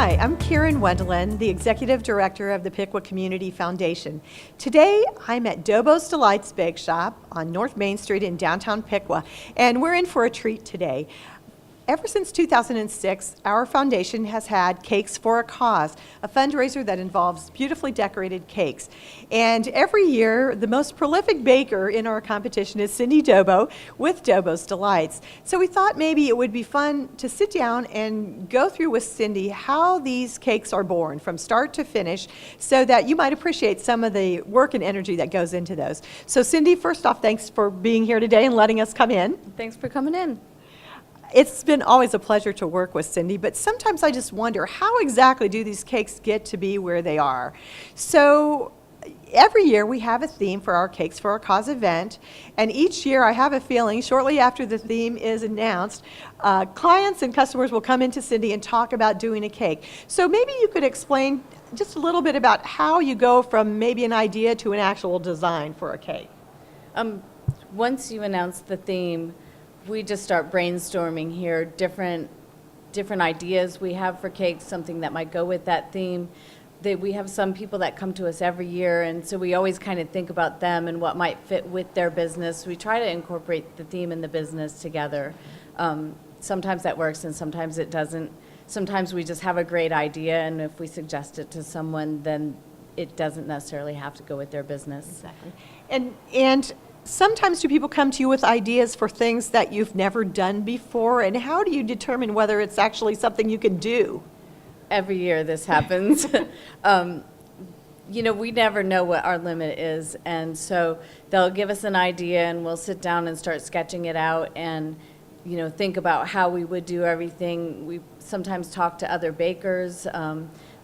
Hi, I'm Karen Wendelin, the Executive Director of the Piqua Community Foundation. Today, I'm at Dobo's Delights Bake Shop on North Main Street in downtown Piqua, and we're in for a treat today. Ever since 2006, our foundation has had Cakes for a Cause, a fundraiser that involves beautifully decorated cakes. And every year, the most prolific baker in our competition is Cindy Dobo with Dobo's Delights. So we thought maybe it would be fun to sit down and go through with Cindy how these cakes are born from start to finish so that you might appreciate some of the work and energy that goes into those. So Cindy, first off, thanks for being here today and letting us come in. Thanks for coming in. It's been always a pleasure to work with Cindy, but sometimes I just wonder, how exactly do these cakes get to be where they are? So every year we have a theme for our Cakes for a Cause event, and each year I have a feeling shortly after the theme is announced, clients and customers will come into Cindy and talk about doing a cake. So maybe you could explain just a little bit about how you go from maybe an idea to an actual design for a cake. Once you announce the theme, we just start brainstorming here, different ideas we have for cakes, something that might go with that theme. We have some people that come to us every year, and so we always kind of think about them and what might fit with their business. We try to incorporate the theme and the business together. Sometimes that works and sometimes it doesn't. Sometimes we just have a great idea, and if we suggest it to someone, then it doesn't necessarily have to go with their business. Exactly. And sometimes do people come to you with ideas for things that you've never done before, and how do you determine whether it's actually something you can do? Every year this happens. We never know what our limit is, and so they'll give us an idea and we'll sit down and start sketching it out and think about how we would do everything. We sometimes talk to other bakers.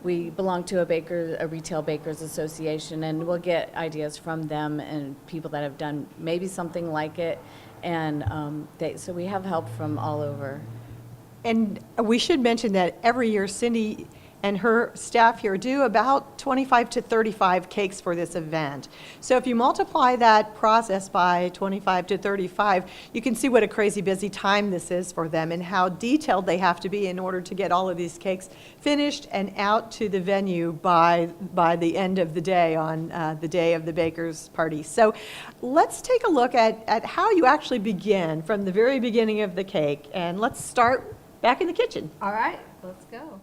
We belong to a retail bakers association, and we'll get ideas from them and people that have done maybe something like it, and so we have help from all over. And we should mention that every year Cindy and her staff here do about 25 to 35 cakes for this event. So if you multiply that process by 25 to 35, you can see what a crazy busy time this is for them and how detailed they have to be in order to get all of these cakes finished and out to the venue by the end of the day on the day of the baker's party. So let's take a look at how you actually begin from the very beginning of the cake, and let's start back in the kitchen. All right, let's go.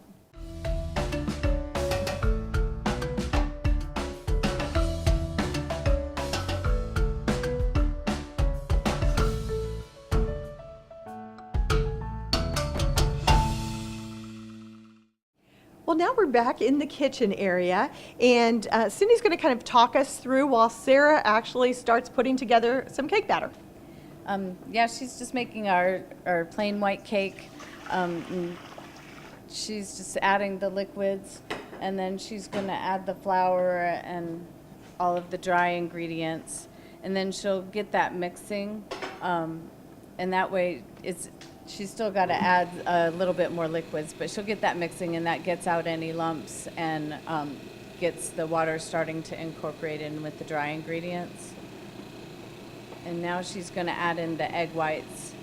Well, now we're back in the kitchen area, and Cindy's going to kind of talk us through while Sarah actually starts putting together some cake batter. Yeah, she's just making our plain white cake. She's just adding the liquids, and then she's going to add the flour and all of the dry ingredients, and then she'll get that mixing, and that way she's still got to add a little bit more liquids, but she'll get that mixing, and that gets out any lumps and gets the water starting to incorporate in with the dry ingredients. And now she's going to add in the egg whites.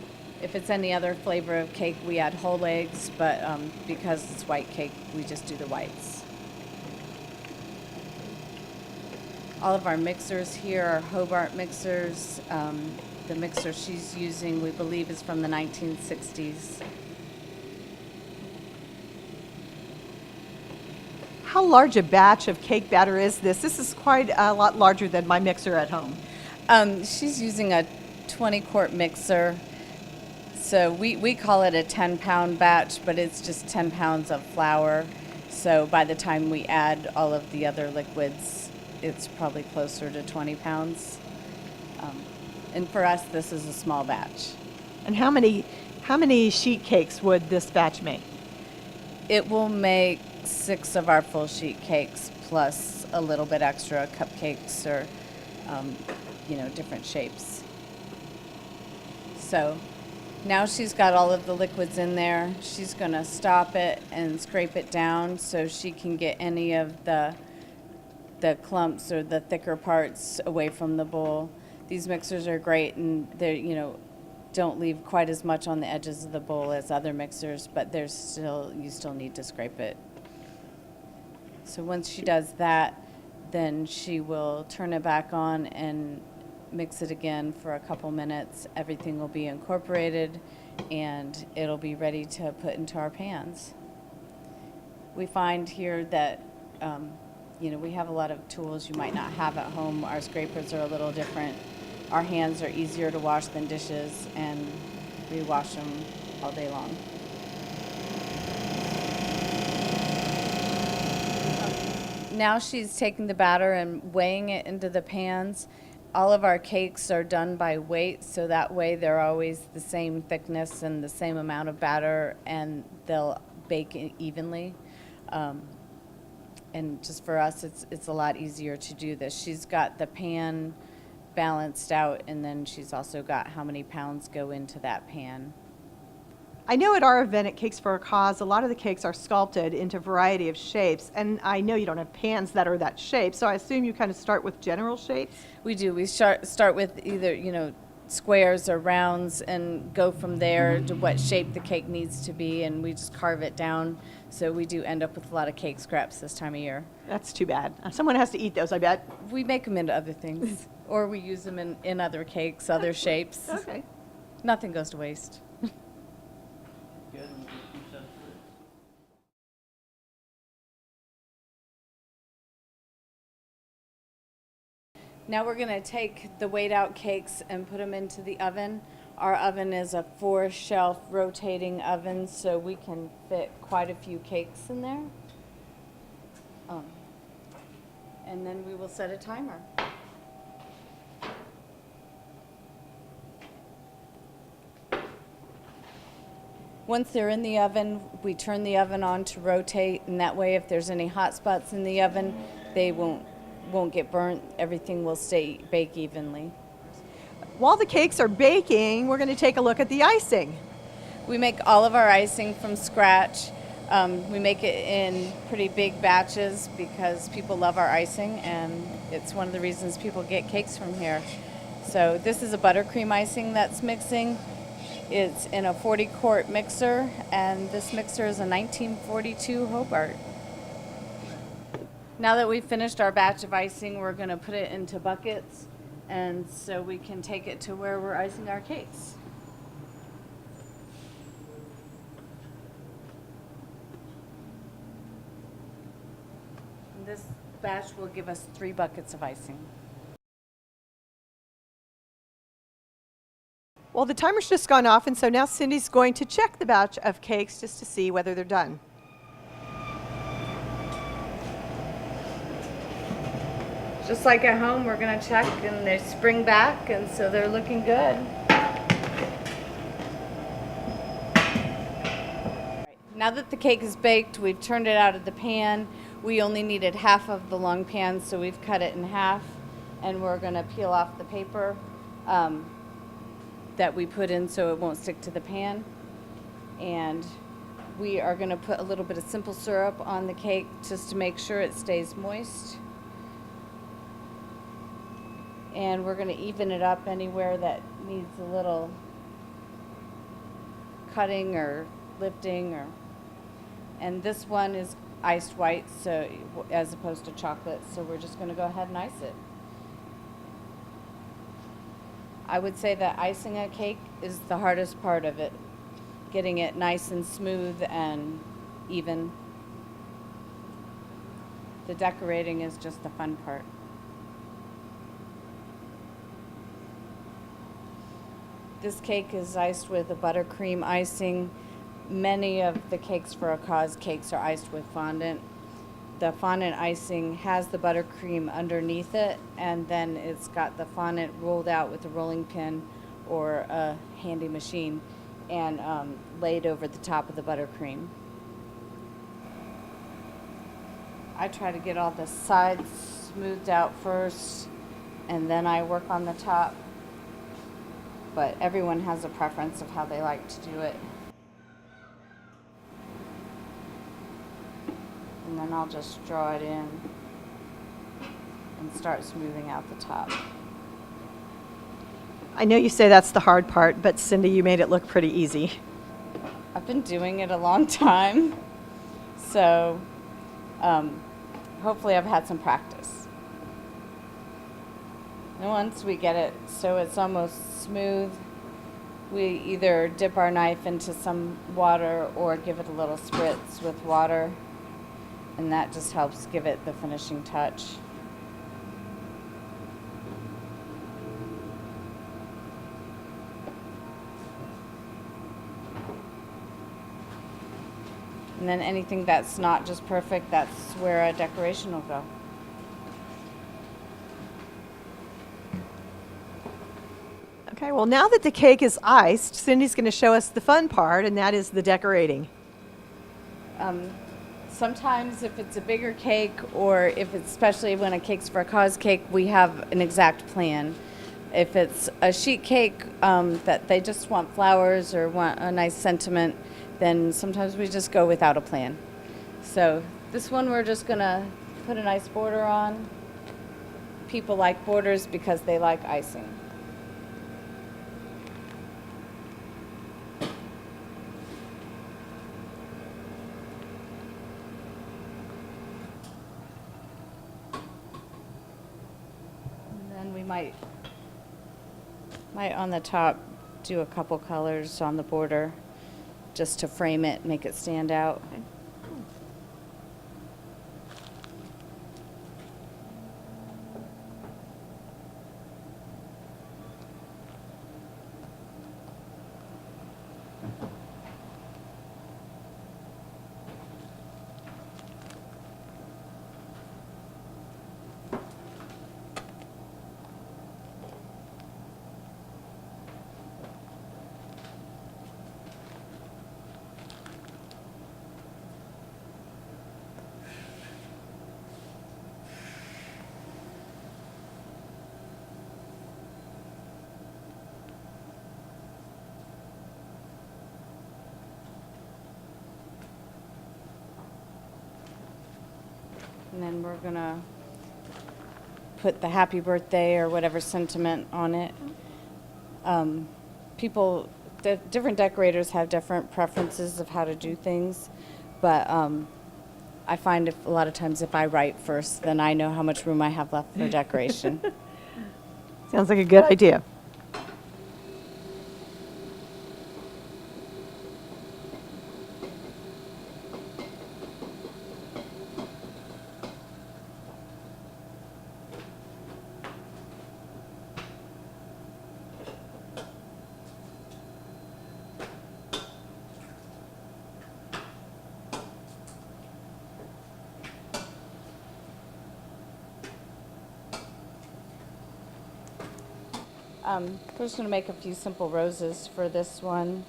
If it's any other flavor of cake, we add whole eggs, but because it's white cake, we just do the whites. All of our mixers here are Hobart mixers. The mixer she's using, we believe, is from the 1960s. How large a batch of cake batter is this? This is quite a lot larger than my mixer at home. She's using a 20-quart mixer. So we call it a 10-pound batch, but it's just 10 pounds of flour. So by the time we add all of the other liquids, it's probably closer to 20 pounds. And for us, this is a small batch. And how many sheet cakes would this batch make? It will make 6 of our full sheet cakes plus a little bit extra cupcakes or different shapes. So now she's got all of the liquids in there. She's going to stop it and scrape it down so she can get any of the clumps or the thicker parts away from the bowl. These mixers are great, and they don't leave quite as much on the edges of the bowl as other mixers, but you still need to scrape it So once she does that, then she will turn it back on and mix it again for a couple minutes. Everything will be incorporated and it'll be ready to put into our pans. We find here that we have a lot of tools you might not have at home. Our scrapers are a little different. Our hands are easier to wash than dishes, and we wash them all day long. Now she's taking the batter and weighing it into the pans. All of our cakes are done by weight, so that way they're always the same thickness and the same amount of batter, and they'll bake evenly. And just for us, it's a lot easier to do this. She's got the pan balanced out, and then she's also got how many pounds go into that pan. I know at our event at Cakes for a Cause, a lot of the cakes are sculpted into a variety of shapes, and I know you don't have pans that are that shape, so I assume you kind of start with general shapes? We do. We start with either, squares or rounds and go from there to what shape the cake needs to be, and we just carve it down. So we do end up with a lot of cake scraps this time of year. That's too bad. Someone has to eat those, I bet. We make them into other things, or we use them in other cakes, other shapes. Okay. Nothing goes to waste. Now we're going to take the weighed out cakes and put them into the oven. Our oven is a 4-shelf rotating oven, so we can fit quite a few cakes in there. And then we will set a timer. Once they're in the oven, we turn the oven on to rotate, and that way if there's any hot spots in the oven, they won't get burnt. Everything will bake evenly. While the cakes are baking, we're going to take a look at the icing. We make all of our icing from scratch. We make it in pretty big batches because people love our icing, and it's one of the reasons people get cakes from here. So this is a buttercream icing that's mixing. It's in a 40-quart mixer, and this mixer is a 1942 Hobart. Now that we've finished our batch of icing, we're going to put it into buckets, and so we can take it to where we're icing our cakes. And this batch will give us 3 buckets of icing. Well, the timer's just gone off, and so now Cindy's going to check the batch of cakes just to see whether they're done. Just like at home, we're going to check, and they spring back, and so they're looking good. Now that the cake is baked, we've turned it out of the pan. We only needed half of the long pan, so we've cut it in half, and we're going to peel off the paper that we put in so it won't stick to the pan. And we are going to put a little bit of simple syrup on the cake just to make sure it stays moist. And we're going to even it up anywhere that needs a little cutting or lifting. And this one is iced white, so as opposed to chocolate, so we're just going to go ahead and ice it. I would say that icing a cake is the hardest part of it, getting it nice and smooth and even. The decorating is just the fun part. This cake is iced with a buttercream icing. Many of the Cakes for a Cause cakes are iced with fondant. The fondant icing has the buttercream underneath it, and then it's got the fondant rolled out with a rolling pin or a handy machine and laid over the top of the buttercream. I try to get all the sides smoothed out first, and then I work on the top. But everyone has a preference of how they like to do it. And then I'll just draw it in and start smoothing out the top. I know you say that's the hard part, but Cindy, you made it look pretty easy. I've been doing it a long time, so hopefully I've had some practice. And once we get it so it's almost smooth, we either dip our knife into some water or give it a little spritz with water, and that just helps give it the finishing touch. And then anything that's not just perfect, that's where a decoration will go. Okay, well, now that the cake is iced, Cindy's going to show us the fun part, and that is the decorating. Sometimes if it's a bigger cake, or if it's, especially when a cake's for a cause cake, we have an exact plan. If it's a sheet cake that they just want flowers or want a nice sentiment, then sometimes we just go without a plan. So this one we're just gonna put a nice border on. People like borders because they like icing. And then we might on the top do a couple colors on the border just to frame it, make it stand out. And then we're gonna put the happy birthday or whatever sentiment on it. Different decorators have different preferences of how to do things, but I find a lot of times if I write first, then I know how much room I have left for decoration. Sounds like a good idea. We're just going to make a few simple roses for this one,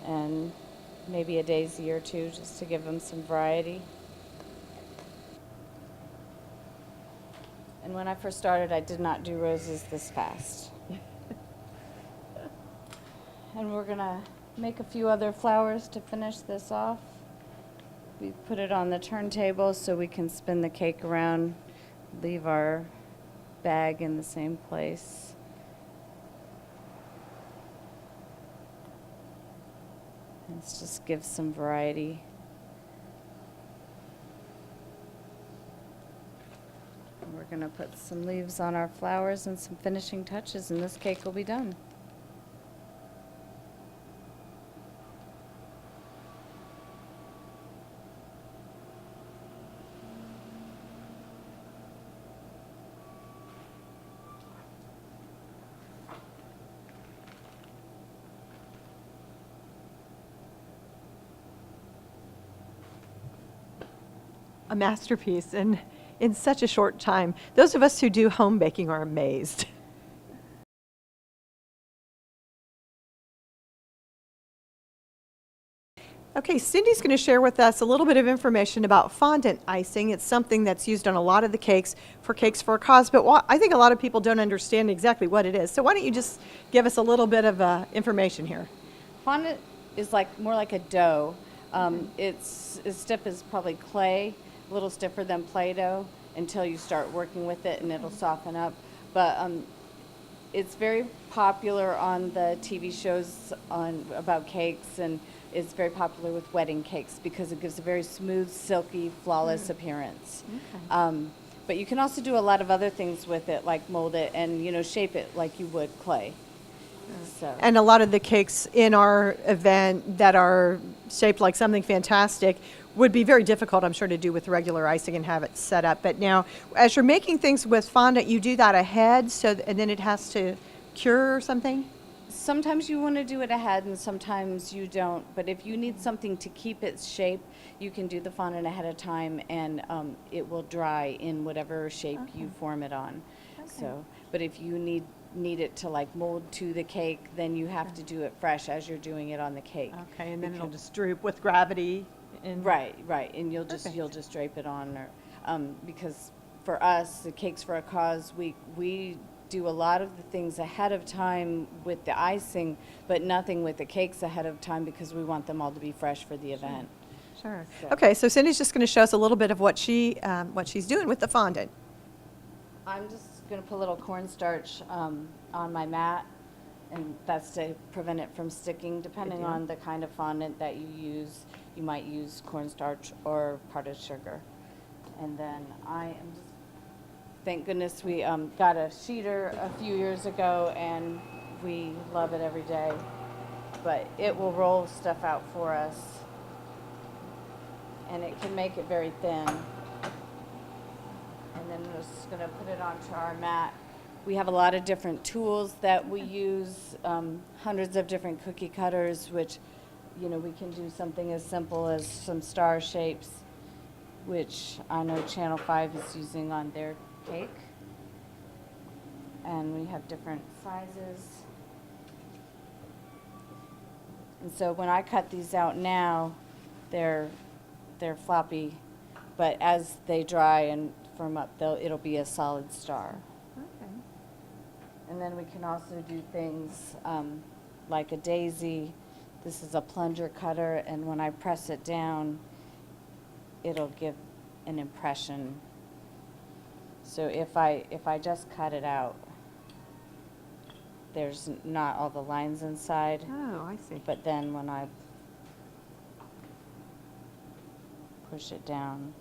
and maybe a daisy or two just to give them some variety. And when I first started, I did not do roses this fast. And we're going to make a few other flowers to finish this off. We put it on the turntable so we can spin the cake around, leave our bag in the same place. Let's just give some variety. We're going to put some leaves on our flowers and some finishing touches, and this cake will be done. A masterpiece, and in such a short time. Those of us who do home baking are amazed. Okay, Cindy's going to share with us a little bit of information about fondant icing. It's something that's used on a lot of the cakes for a cause, but I think a lot of people don't understand exactly what it is. So why don't you just give us a little bit of information here? Fondant is more like a dough. It's as stiff as probably clay, a little stiffer than Play-Doh until you start working with it and it'll soften up. But it's very popular on the TV shows about cakes, and is very popular with wedding cakes because it gives a very smooth, silky, flawless appearance. But you can also do a lot of other things with it, like mold it and, you know, shape it like you would clay. So. And a lot of the cakes in our event that are shaped like something fantastic would be very difficult, I'm sure, to do with regular icing and have it set up. But now, as you're making things with fondant, you do that ahead, and then it has to cure or something? Sometimes you want to do it ahead and sometimes you don't. But if you need something to keep its shape, you can do the fondant ahead of time and it will dry in whatever shape you form it on. So, but if you need it to like mold to the cake, then you have to do it fresh as you're doing it on the cake. Okay, and then it'll just droop with gravity. Right, and you'll just drape it on, or because for us, the Cakes for a Cause, we do a lot of the things ahead of time with the icing, but nothing with the cakes ahead of time because we want them all to be fresh for the event. Sure. So. Okay, so Cindy's just going to show us a little bit of what she's doing with the fondant. I'm just going to put a little cornstarch on my mat, and that's to prevent it from sticking. Depending on the kind of fondant that you use, you might use cornstarch or powdered sugar. And then I am just, thank goodness we got a sheeter a few years ago, and we love it every day. But it will roll stuff out for us, and it can make it very thin. And then we're just going to put it onto our mat. We have a lot of different tools that we use, hundreds of different cookie cutters, which, you know, we can do something as simple as some star shapes, which I know Channel 5 is using on their cake. And we have different sizes. And so when I cut these out now, they're floppy, but as they dry and firm up, it'll be a solid star. Okay. And then we can also do things like a daisy. This is a plunger cutter, and when I press it down, it'll give an impression. So if I just cut it out, there's not all the lines inside. Oh, I see. But then when I push it down,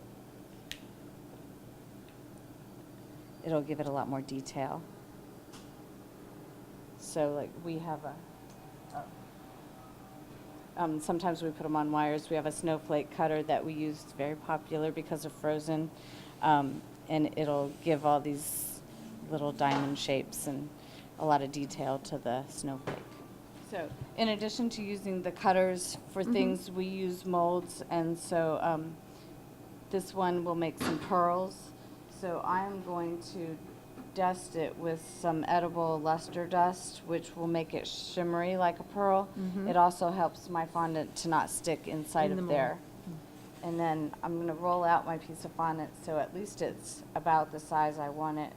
it'll give it a lot more detail. So like we have sometimes we put them on wires. We have a snowflake cutter that we use. It's very popular because of Frozen. And it'll give all these little diamond shapes and a lot of detail to the snowflake. So in addition to using the cutters for things, we use molds. And so this one will make some pearls. So I'm going to dust it with some edible luster dust, which will make it shimmery like a pearl. It also helps my fondant to not stick inside of there. And then I'm going to roll out my piece of fondant so at least it's about the size I want it.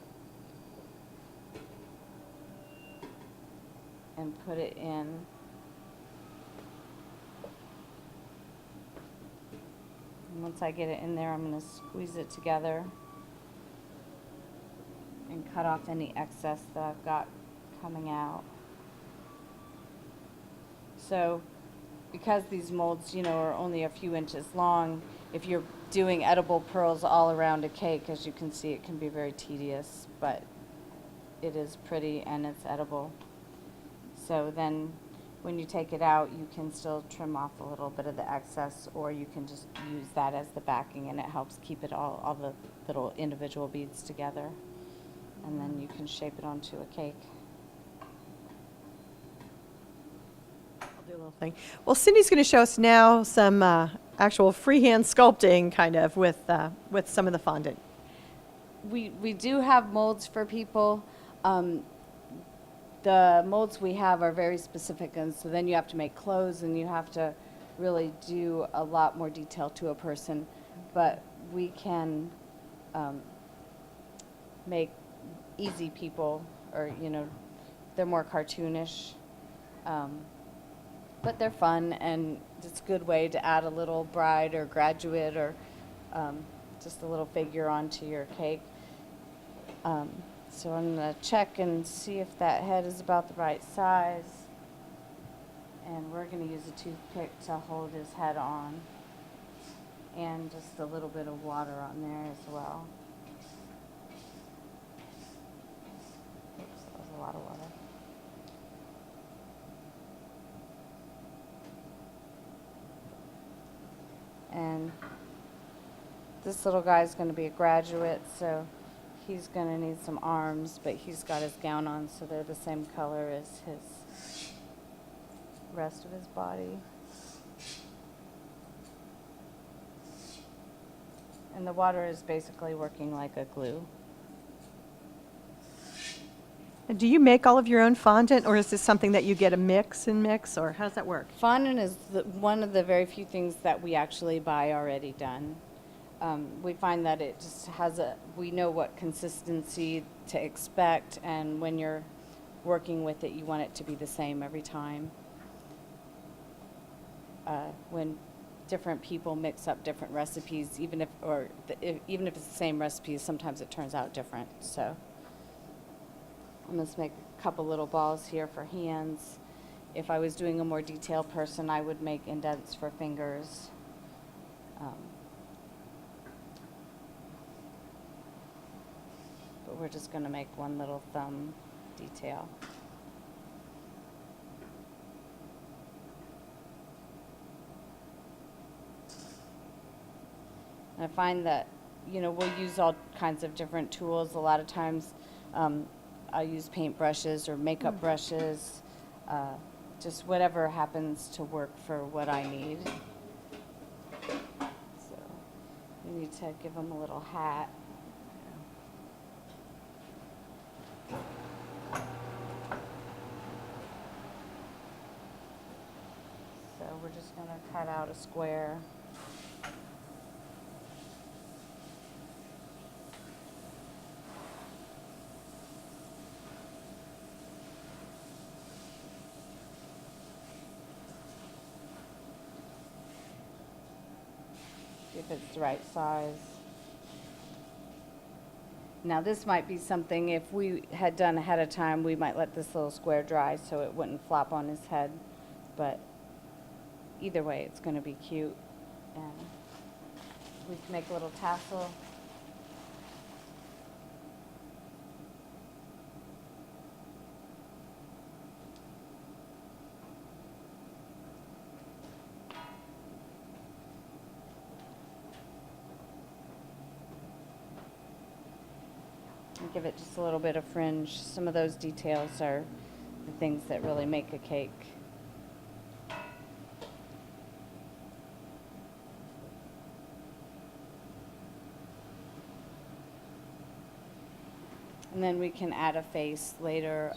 And put it in. And once I get it in there, I'm going to squeeze it together and cut off any excess that I've got coming out. So because these molds, you know, are only a few inches long, if you're doing edible pearls all around a cake, as you can see, it can be very tedious, but it is pretty and it's edible. So then when you take it out, you can still trim off a little bit of the excess, or you can just use that as the backing, and it helps keep it all the little individual beads together. And then you can shape it onto a cake. I'll do a little thing. Well, Cindy's going to show us now some actual freehand sculpting, kind of, with some of the fondant. We do have molds for people. The molds we have are very specific, and so then you have to make clothes, and you have to really do a lot more detail to a person. But we can make easy people, or, you know, they're more cartoonish, but they're fun, and it's a good way to add a little bride or graduate or just a little figure onto your cake. So I'm going to check and see if that head is about the right size, And we're going to use a toothpick to hold his head on, and just a little bit of water on there as well. Oops, that was a lot of water. And this little guy's going to be a graduate, so he's going to need some arms, but he's got his gown on, so they're the same color as his rest of his body. And the water is basically working like a glue. And do you make all of your own fondant, or is this something that you get a mix, or how does that work? Fondant is one of the very few things that we actually buy already done. We find that it just has we know what consistency to expect, and when you're working with it, you want it to be the same every time. When different people mix up different recipes, even if it's the same recipe, sometimes it turns out different. So I'm going to make a couple little balls here for hands. If I was doing a more detailed person, I would make indents for fingers. But we're just going to make one little thumb detail. And I find that, we'll use all kinds of different tools. A lot of times I'll use paint brushes or makeup brushes, just whatever happens to work for what I need. So we need to give him a little hat. So we're just going to cut out a square. If it's the right size. Now this might be something, if we had done ahead of time, we might let this little square dry so it wouldn't flop on his head, but either way it's going to be cute. And we can make a little tassel. And give it just a little bit of fringe. Some of those details are the things that really make a cake. And then we can add a face later.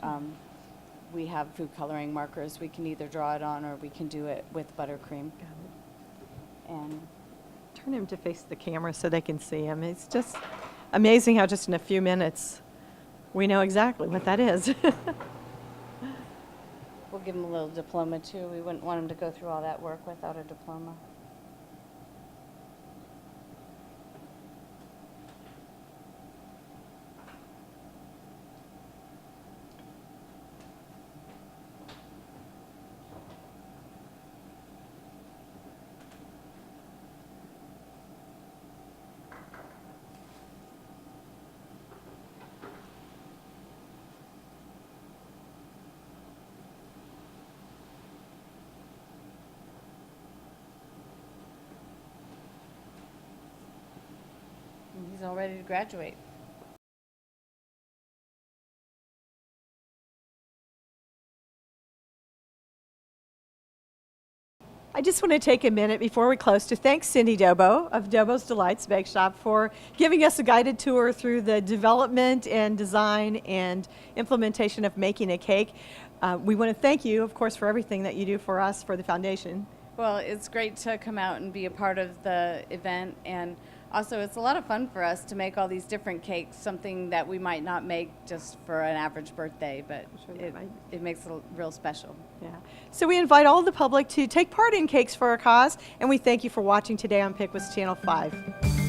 We have food coloring markers. We can either draw it on or we can do it with buttercream. And Turn him to face the camera so they can see him. It's just amazing how just in a few minutes we know exactly what that is. we'll give him a little diploma too. We wouldn't want him to go through all that work without a diploma. And he's all ready to graduate. I just want to take a minute before we close to thank Cindy Dobo of Dobo's Delights Bake Shop for giving us a guided tour through the development and design and implementation of making a cake. We want to thank you, of course, for everything that you do for us for the foundation. Well, it's great to come out and be a part of the event, and also it's a lot of fun for us to make all these different cakes, something that we might not make just for an average birthday, but it makes it real special. Yeah. So we invite all the public to take part in Cakes for a Cause, and we thank you for watching today on Pickwas Channel 5.